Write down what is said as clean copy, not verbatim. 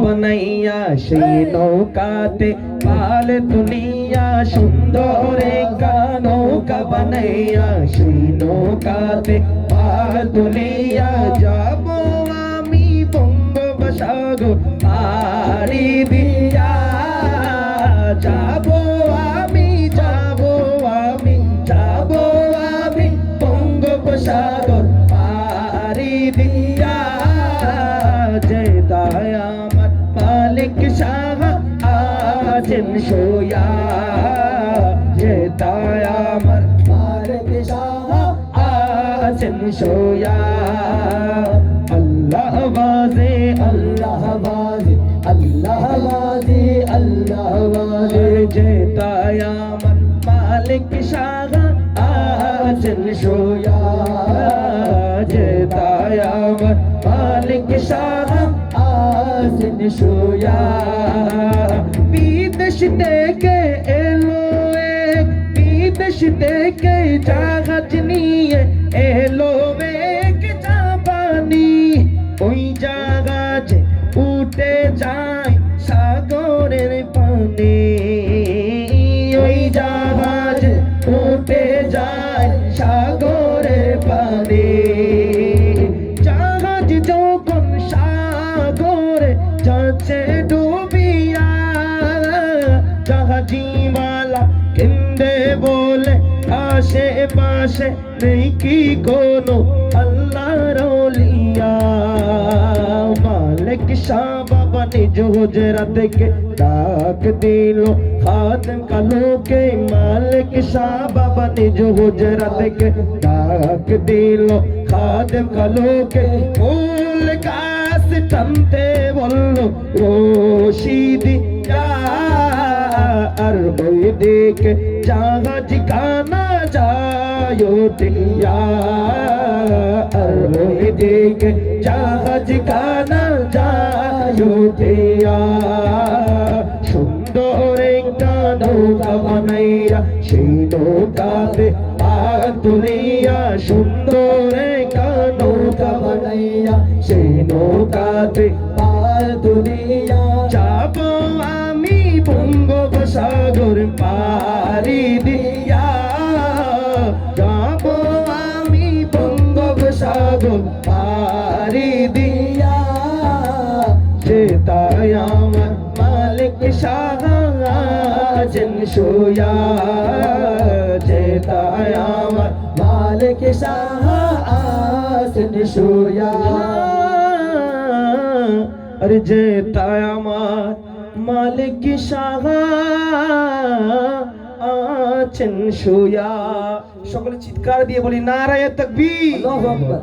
বানাইয়া সেই নৌকাতে পাল তুলিয়া সুন্দর নৌকা বানাইয়া সেই নৌকাতে পাল তুলিয়া যাব আমি বঙ্গোপসাগর পাড়ি দিয়া যাব আমি বঙ্গোপসাগর পাড়ি দিয়া যেতায় আমার মালিক শাহ আছেন সোয়া যেতায় আমার মালিক শাহ আছেন সোয়া আল্লাহ বাজে আল্লাহ বাজে আল্লাহ বাজে আল্লাহ বাজে যেতায় আমার মালিক শাহ আছেন সোয়া যেতায় আমার মালিক শাহ আছেন সোয়া বিদেশ থেকে এলো এক বিদেশ থেকে জাহাজ নিয়ে এলো এক জাপানি ওই জাহাজে উঠে যায় সাগরের পানে ওই জাহাজে উঠে যায় সাগরের পানে জাহাজ যখন সাগরে যাচ্ছে ডুবিয়া জাহাজিওয়ালা কেন্দে বলে আশেপাশে নেই কি কোনো আল্লাহর ওলিয়া মালিক শাহ বাবা নিজ হুজরা থেকে ডাক দিল খাদেম কালোকে মালিক শাহ বাবা নিজ হুজরা থেকে ডাক দিল খাদেম কালোকে ফুল গাছ টানতে বলল রশিদি আর ওই দিকে জাহাজ খানা যায় উঠিয়া আর ওই দিকে জাহাজ খানা যায় উঠিয়া সুন্দর একটা নৌকা বানাইয়া সেই নৌকাতে পা তুলিয়া সুন্দর একটা নৌকা বানাইয়া সেই নৌকাতে পা তুলিয়া যাব আমি বঙ্গোপসাগর পাড়ি দিয়া যাব আমি বঙ্গোপসাগর পাড়ি দিয়া যেতায় আমার মালিক শাহ আছেন সোয়া যেতায় আমার মালিক শাহ আছেন সোয়া আরে যেতায় আমার মালিক শাহ আছেন সোয়া সকলে চিৎকার দিয়ে বলি নারায়ে তাকবীর। আল্লাহু আকবার।